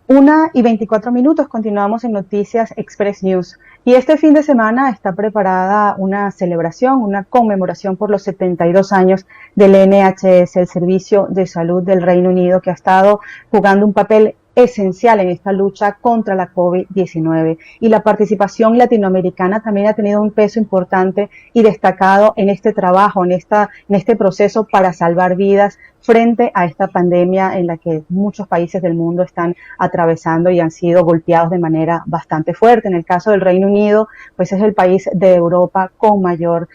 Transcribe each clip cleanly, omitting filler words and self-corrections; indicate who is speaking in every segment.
Speaker 1: 1:24, continuamos en Noticias Express News. Y este fin de semana está preparada una celebración, una conmemoración por los 72 años del NHS, el Servicio de Salud del Reino Unido, que ha estado jugando un papel esencial en esta lucha contra la COVID-19. Y la participación latinoamericana también ha tenido un peso importante y destacado en este trabajo, en este proceso para salvar vidas frente a esta pandemia en la que muchos países del mundo están atravesando y han sido golpeados de manera bastante fuerte. En el caso del Reino Unido, pues es el país de Europa con mayor,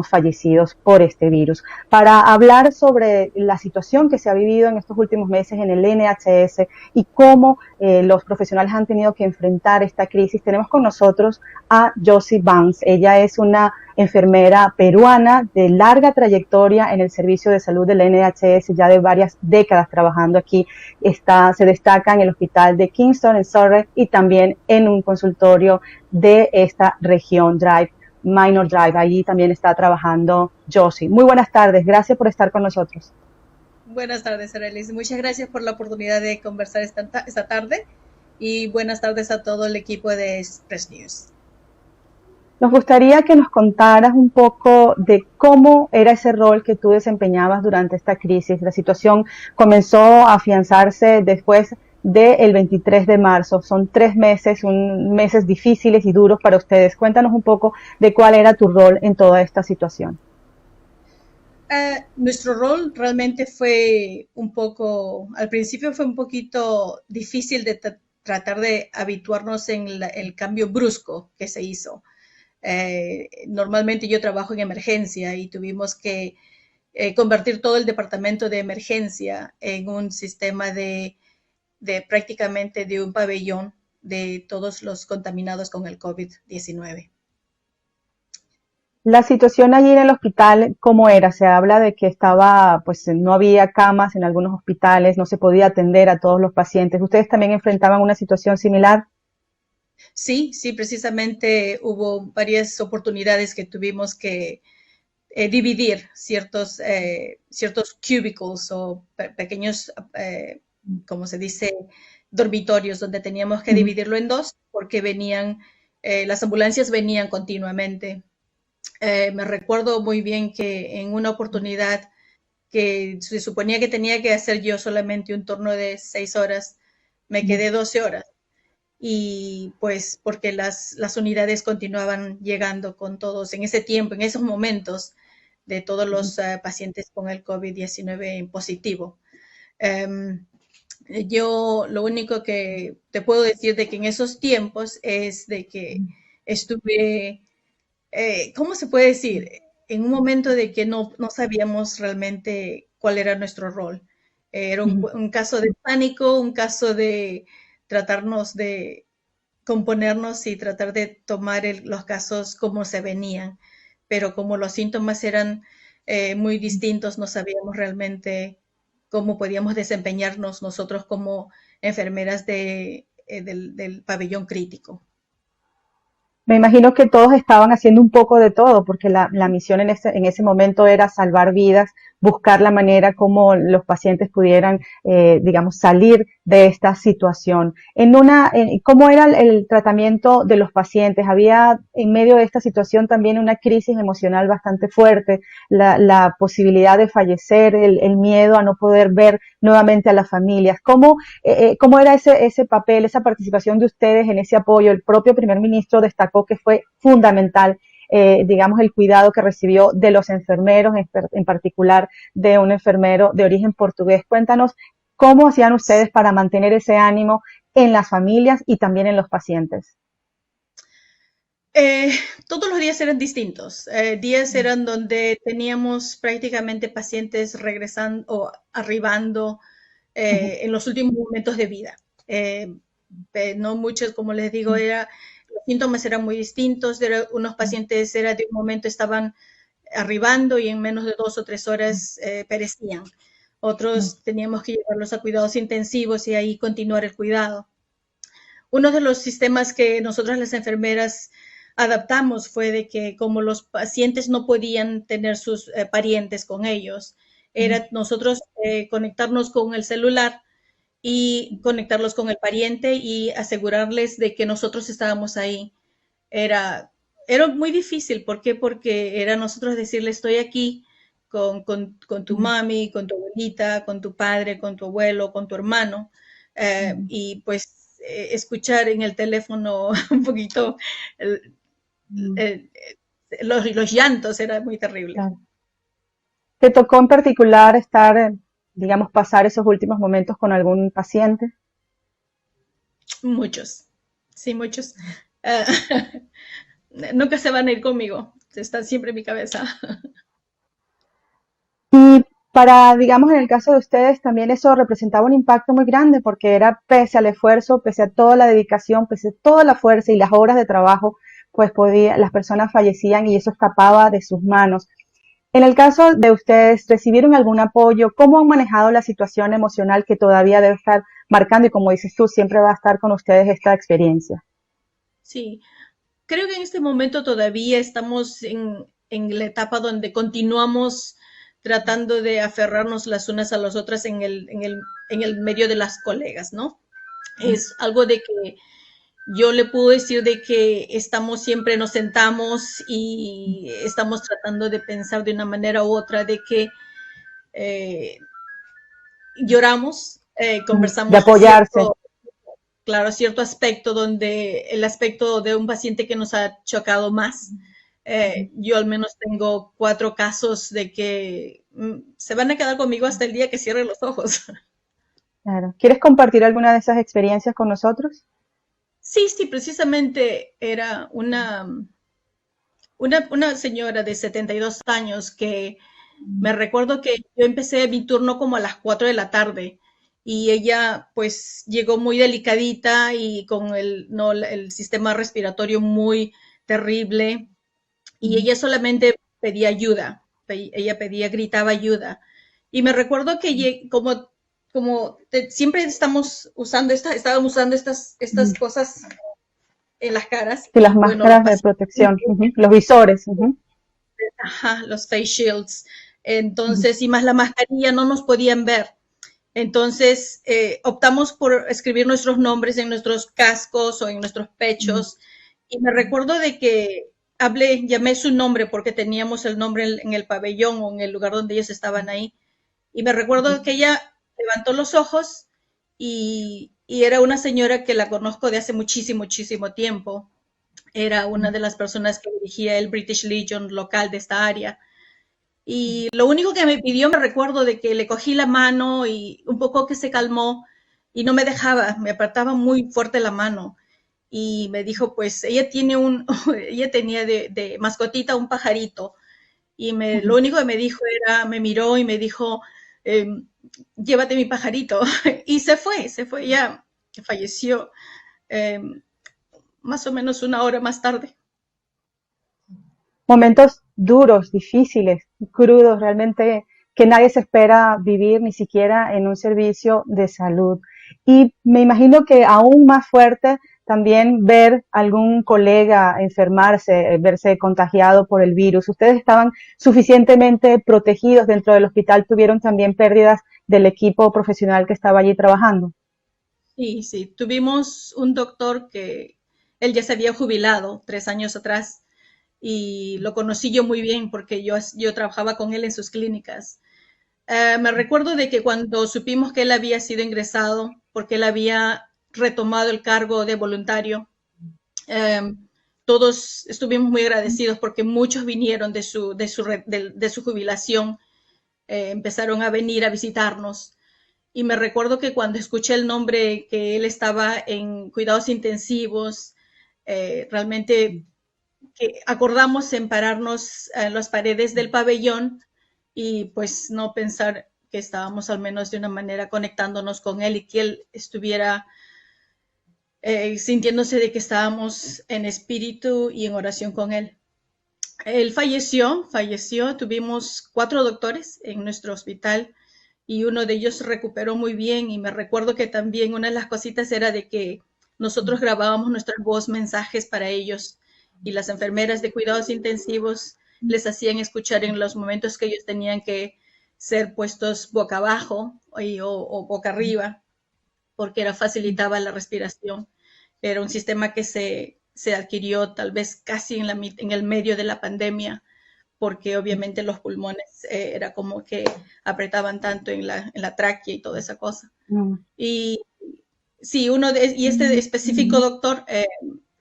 Speaker 1: fallecidos por este virus. Para hablar sobre la situación que se ha vivido en estos últimos meses en el NHS y cómo los profesionales han tenido que enfrentar esta crisis, tenemos con nosotros a Josie Banks. Ella es una enfermera peruana de larga trayectoria en el servicio de salud del NHS, ya de varias décadas trabajando aquí. Se destaca en el hospital de Kingston, en Surrey, y también en un consultorio de esta región, Minor Drive. Allí también está trabajando Josie. Muy buenas tardes, gracias por estar con nosotros.
Speaker 2: Buenas tardes, Arelis. Muchas gracias por la oportunidad de conversar esta tarde y buenas tardes a todo el equipo de Express News.
Speaker 1: Nos gustaría que nos contaras un poco de cómo era ese rol que tú desempeñabas durante esta crisis. La situación comenzó a afianzarse después del 23 de marzo. Son 3 meses, meses difíciles y duros para ustedes. Cuéntanos un poco de cuál era tu rol en toda esta situación.
Speaker 2: Nuestro rol realmente fue al principio fue un poquito difícil de tratar de habituarnos en el cambio brusco que se hizo. Normalmente yo trabajo en emergencia y tuvimos que convertir todo el departamento de emergencia en un sistema de prácticamente de un pabellón de todos los contaminados con el COVID-19.
Speaker 1: La situación allí en el hospital, ¿cómo era? Se habla de que pues no había camas en algunos hospitales, no se podía atender a todos los pacientes. ¿Ustedes también enfrentaban una situación similar?
Speaker 2: Sí, precisamente hubo varias oportunidades que tuvimos que dividir ciertos cubicles o pequeños, como se dice, dormitorios, donde teníamos que dividirlo en dos porque las ambulancias venían continuamente. Me recuerdo muy bien que en una oportunidad que se suponía que tenía que hacer yo solamente un turno de 6 horas, me quedé 12 horas. Y pues porque las unidades continuaban llegando con todos en ese tiempo, en esos momentos de todos los pacientes con el COVID-19 positivo. Yo lo único que te puedo decir de que en esos tiempos es de que estuve, ¿cómo se puede decir? En un momento de que no sabíamos realmente cuál era nuestro rol. Era un caso de pánico, un caso de tratarnos de componernos y tratar de tomar los casos como se venían, pero como los síntomas eran muy distintos, no sabíamos realmente cómo podíamos desempeñarnos nosotros como enfermeras del pabellón crítico.
Speaker 1: Me imagino que todos estaban haciendo un poco de todo, porque la misión en ese momento era salvar vidas, buscar la manera como los pacientes pudieran, salir de esta situación. ¿Cómo era el tratamiento de los pacientes? Había en medio de esta situación también una crisis emocional bastante fuerte, la posibilidad de fallecer, el miedo a no poder ver nuevamente a las familias. ¿Cómo era ese papel, esa participación de ustedes en ese apoyo? El propio primer ministro destacó que fue fundamental, el cuidado que recibió de los enfermeros, en particular de un enfermero de origen portugués. Cuéntanos cómo hacían ustedes para mantener ese ánimo en las familias y también en los pacientes.
Speaker 2: Todos los días eran distintos. Días eran donde teníamos prácticamente pacientes regresando o arribando en los últimos momentos de vida. No muchos, como les digo, los síntomas eran muy distintos. Unos pacientes de un momento estaban arribando y en menos de 2 o 3 horas perecían. Otros teníamos que llevarlos a cuidados intensivos y ahí continuar el cuidado. Uno de los sistemas que nosotras las enfermeras adaptamos fue de que como los pacientes no podían tener sus parientes con ellos, era nosotros conectarnos con el celular y conectarlos con el pariente y asegurarles de que nosotros estábamos ahí. Era, era muy difícil. ¿Por qué? Porque era nosotros decirle, estoy aquí con tu mami, con tu abuelita, con tu padre, con tu abuelo, con tu hermano, y pues escuchar en el teléfono un poquito el, el, los llantos, era muy terrible.
Speaker 1: Claro. ¿Te tocó en particular estar, digamos, pasar esos últimos momentos con algún paciente?
Speaker 2: Muchos, sí, muchos. Uh, nunca se van a ir conmigo, están siempre en mi cabeza.
Speaker 1: Y para, digamos, en el caso de ustedes, también eso representaba un impacto muy grande porque era pese al esfuerzo, pese a toda la dedicación, pese a toda la fuerza y las horas de trabajo, pues las personas fallecían y eso escapaba de sus manos. En el caso de ustedes, ¿recibieron algún apoyo? ¿Cómo han manejado la situación emocional que todavía debe estar marcando? Y como dices tú, siempre va a estar con ustedes esta experiencia.
Speaker 2: Sí, creo que en este momento todavía estamos en la etapa donde continuamos tratando de aferrarnos las unas a las otras en el medio de las colegas, ¿no? Es algo de que yo le puedo decir de que estamos siempre, nos sentamos y estamos tratando de pensar de una manera u otra de que eh, lloramos,
Speaker 1: De
Speaker 2: conversamos de
Speaker 1: apoyarse.
Speaker 2: cierto, claro, cierto aspecto donde el aspecto de un paciente que nos ha chocado más. Yo al menos tengo 4 casos de que se van a quedar conmigo hasta el día que cierre los ojos.
Speaker 1: Claro. ¿Quieres compartir alguna de esas experiencias con nosotros?
Speaker 2: Sí, sí, precisamente era una señora de 72 años que me recuerdo que yo empecé mi turno como a las 4 de la tarde y ella pues llegó muy delicadita y con no, el sistema respiratorio muy terrible y ella solamente pedía ayuda, ella pedía, gritaba ayuda. Y me recuerdo que siempre estamos usando estábamos usando estas cosas en las caras,
Speaker 1: Y las
Speaker 2: porque no
Speaker 1: máscaras de
Speaker 2: pasó.
Speaker 1: protección, los visores.
Speaker 2: Ajá, los face shields. Entonces, y más la mascarilla, no nos podían ver. Entonces, optamos por escribir nuestros nombres en nuestros cascos o en nuestros pechos. Y me recuerdo de que llamé su nombre porque teníamos el nombre en el pabellón o en el lugar donde ellos estaban ahí. Y me recuerdo que ella levantó los ojos y era una señora que la conozco de hace muchísimo, muchísimo tiempo. Era una de las personas que dirigía el British Legion local de esta área. Y lo único que me pidió, me recuerdo de que le cogí la mano y un poco que se calmó y no me dejaba, me apartaba muy fuerte la mano. Y me dijo, pues ella ella tenía de mascotita un pajarito. Y lo único que me dijo era, me miró y me dijo, eh, llévate mi pajarito. Y se fue, ya falleció eh, más o menos una hora más tarde.
Speaker 1: Momentos duros, difíciles, crudos, realmente que nadie se espera vivir ni siquiera en un servicio de salud. Y me imagino que aún más fuerte también ver algún colega enfermarse, verse contagiado por el virus. ¿Ustedes estaban suficientemente protegidos dentro del hospital? ¿Tuvieron también pérdidas del equipo profesional que estaba allí trabajando?
Speaker 2: Sí, sí, tuvimos un doctor que él ya se había jubilado 3 años atrás y lo conocí yo muy bien porque yo trabajaba con él en sus clínicas. Me recuerdo de que cuando supimos que él había sido ingresado, porque él había retomado el cargo de voluntario, eh, todos estuvimos muy agradecidos porque muchos vinieron de su jubilación, empezaron a venir a visitarnos. Y me recuerdo que cuando escuché el nombre que él estaba en cuidados intensivos, realmente que acordamos en pararnos en las paredes del pabellón y pues no pensar que estábamos al menos de una manera conectándonos con él y que él estuviera sintiéndose de que estábamos en espíritu y en oración con él. Él falleció, tuvimos 4 doctores en nuestro hospital y uno de ellos se recuperó muy bien y me recuerdo que también una de las cositas era de que nosotros grabábamos nuestras voz mensajes para ellos y las enfermeras de cuidados intensivos les hacían escuchar en los momentos que ellos tenían que ser puestos boca abajo o boca arriba porque facilitaba la respiración. Era un sistema que se adquirió tal vez casi en el medio de la pandemia, porque obviamente los pulmones era como que apretaban tanto en la tráquea y toda esa cosa. Y sí, y este específico doctor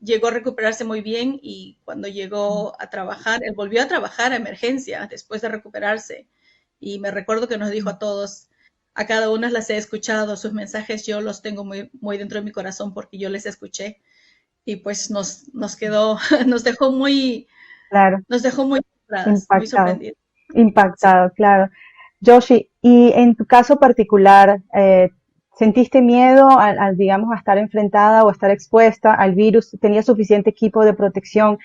Speaker 2: llegó a recuperarse muy bien, y cuando llegó a trabajar, él volvió a trabajar a emergencia después de recuperarse. Y me recuerdo que nos dijo a todos, a cada una las he escuchado, sus mensajes yo los tengo muy, muy dentro de mi corazón porque yo les escuché. Y pues nos quedó,
Speaker 1: Claro,
Speaker 2: nos dejó muy frustradas, muy
Speaker 1: impactado,
Speaker 2: sorprendidas. Sí.
Speaker 1: impactado, claro. Joshi, y en tu caso particular, ¿sentiste miedo digamos, a estar enfrentada o a estar expuesta al virus? ¿Tenías suficiente equipo de protección?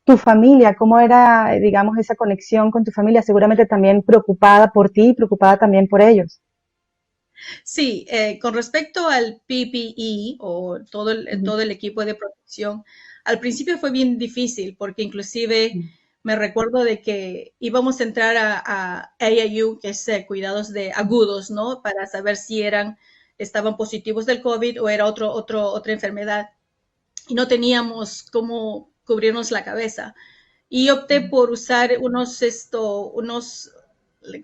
Speaker 1: ¿Tu familia, cómo era, digamos, esa conexión con tu familia? Seguramente también preocupada por ti, preocupada también por ellos.
Speaker 2: Sí, con respecto al PPE o
Speaker 1: Ujú,
Speaker 2: todo el equipo de protección, al principio fue bien difícil porque inclusive
Speaker 1: ujú,
Speaker 2: me recuerdo de que íbamos a entrar a AIU, que es cuidados de agudos, ¿no? Para saber si estaban positivos del COVID o era otra enfermedad. Y no teníamos cómo cubrirnos la cabeza. Y opté por usar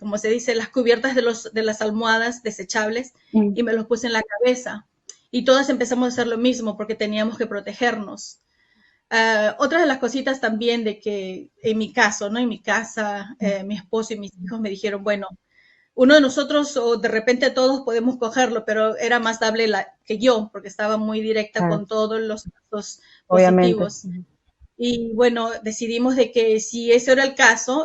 Speaker 2: como se dice, las cubiertas de las almohadas desechables,
Speaker 1: ujú,
Speaker 2: y me los puse en la cabeza. Y todas empezamos a hacer lo mismo porque teníamos que protegernos. Otra de las cositas también de que en mi caso, ¿no? En mi casa, mi esposo y mis hijos me dijeron, bueno, uno de nosotros o de repente todos podemos cogerlo, pero era más dable que yo, porque estaba muy directa
Speaker 1: claro,
Speaker 2: con todos los casos
Speaker 1: obviamente.
Speaker 2: positivos. Y bueno, decidimos de que si ese era el caso,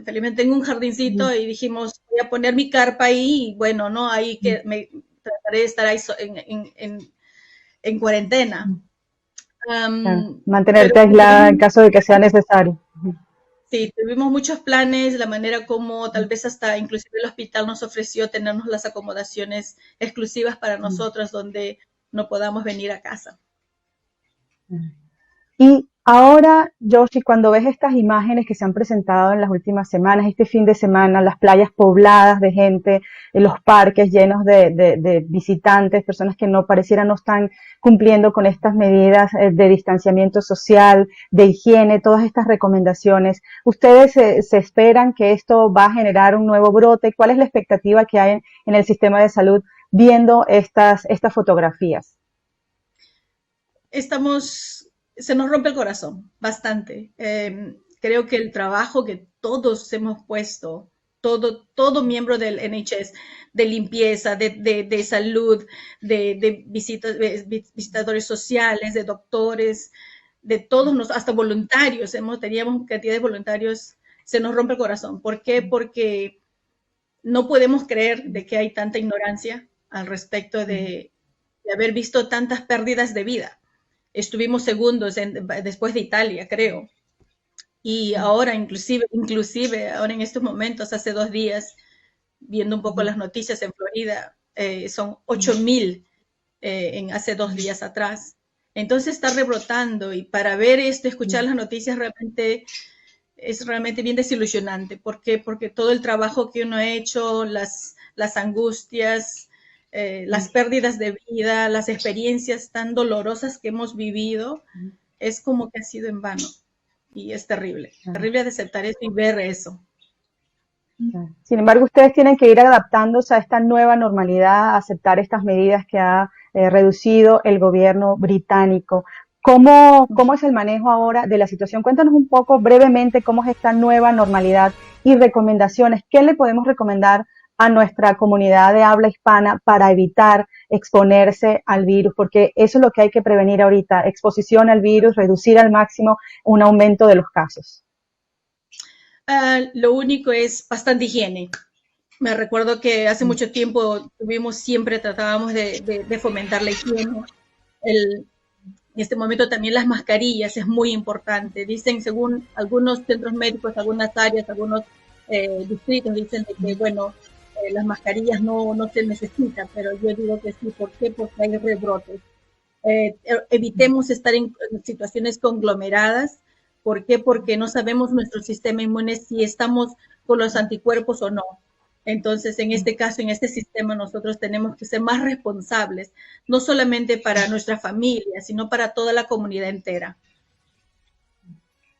Speaker 2: felizmente tengo un jardincito,
Speaker 1: Ujú,
Speaker 2: y dijimos, voy a poner mi carpa ahí, y bueno, ¿no? Ahí
Speaker 1: ujú,
Speaker 2: que me trataré de estar ahí en cuarentena.
Speaker 1: ujú. Claro,
Speaker 2: Pero
Speaker 1: mantenerte
Speaker 2: sí,
Speaker 1: aislada en caso de que sea necesario. Ujú,
Speaker 2: sí, tuvimos muchos planes, la manera como tal vez hasta inclusive el hospital nos ofreció tenernos las acomodaciones exclusivas para
Speaker 1: ujú,
Speaker 2: nosotras donde no podamos venir a casa.
Speaker 1: ujú. Y ahora, Joshi, cuando ves estas imágenes que se han presentado en las últimas semanas, este fin de semana, las playas pobladas de gente, los parques llenos de visitantes, personas que no parecieran no están cumpliendo con estas medidas de distanciamiento social, de higiene, todas estas recomendaciones, ¿ustedes se esperan que esto va a generar un nuevo brote? ¿Cuál es la expectativa que hay en el sistema de salud viendo estas fotografías?
Speaker 2: Se nos rompe el corazón bastante. Creo que el trabajo que todos hemos puesto, todo miembro del NHS, de limpieza, de salud, de visitadores sociales, de doctores, de todos, hasta voluntarios, teníamos cantidad de voluntarios, se nos rompe el corazón. ¿Por qué? Porque no podemos creer de que hay tanta ignorancia al respecto de haber visto tantas pérdidas de vida. Estuvimos segundos después de Italia, creo. Y ahora, inclusive, ahora en estos momentos, hace 2 días, viendo un poco las noticias en Florida, son 8,000 hace 2 días atrás. Entonces está rebrotando, y para ver esto, escuchar las noticias, es realmente bien desilusionante. ¿Por qué? Porque todo el trabajo que uno ha hecho, las angustias, las pérdidas de vida, las experiencias tan dolorosas que hemos vivido, es como que ha sido en vano. Y es terrible, terrible de aceptar eso y ver eso.
Speaker 1: Sin embargo, ustedes tienen que ir adaptándose a esta nueva normalidad, a aceptar estas medidas que ha reducido el gobierno británico. ¿Cómo es el manejo ahora de la situación? Cuéntanos un poco brevemente cómo es esta nueva normalidad y recomendaciones. ¿Qué le podemos recomendar a nuestra comunidad de habla hispana para evitar exponerse al virus? Porque eso es lo que hay que prevenir ahorita, exposición al virus, reducir al máximo un aumento de los casos.
Speaker 2: Lo único es bastante higiene. Me recuerdo que hace mucho tiempo tratábamos de fomentar la higiene. En este momento también las mascarillas es muy importante. Dicen, según algunos centros médicos, algunas áreas, algunos distritos, dicen de que, bueno, las mascarillas no se necesitan, pero yo digo que sí. ¿Por qué? Porque hay rebrotes. Evitemos estar en situaciones conglomeradas. ¿Por qué? Porque no sabemos nuestro sistema inmune si estamos con los anticuerpos o no. Entonces, en este caso, en este sistema, nosotros tenemos que ser más responsables, no solamente para nuestra familia, sino para toda la comunidad entera.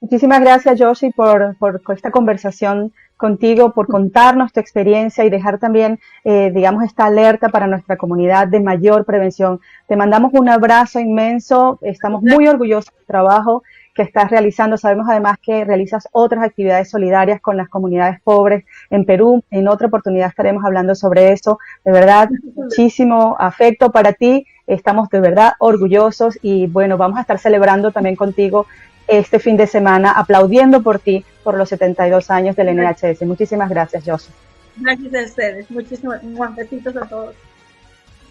Speaker 1: Muchísimas gracias, Josie, por esta conversación contigo, por contarnos tu experiencia y dejar también, digamos, esta alerta para nuestra comunidad de mayor prevención. Te mandamos un abrazo inmenso. Estamos muy orgullosos del trabajo que estás realizando. Sabemos además que realizas otras actividades solidarias con las comunidades pobres en Perú. En otra oportunidad estaremos hablando sobre eso. De verdad, muchísimo afecto para ti. Estamos de verdad orgullosos y bueno, vamos a estar celebrando también contigo este fin de semana, aplaudiendo por ti por los 72 años del NHS. Muchísimas gracias, Josie.
Speaker 2: Gracias a ustedes. Muchísimas besitos a todos.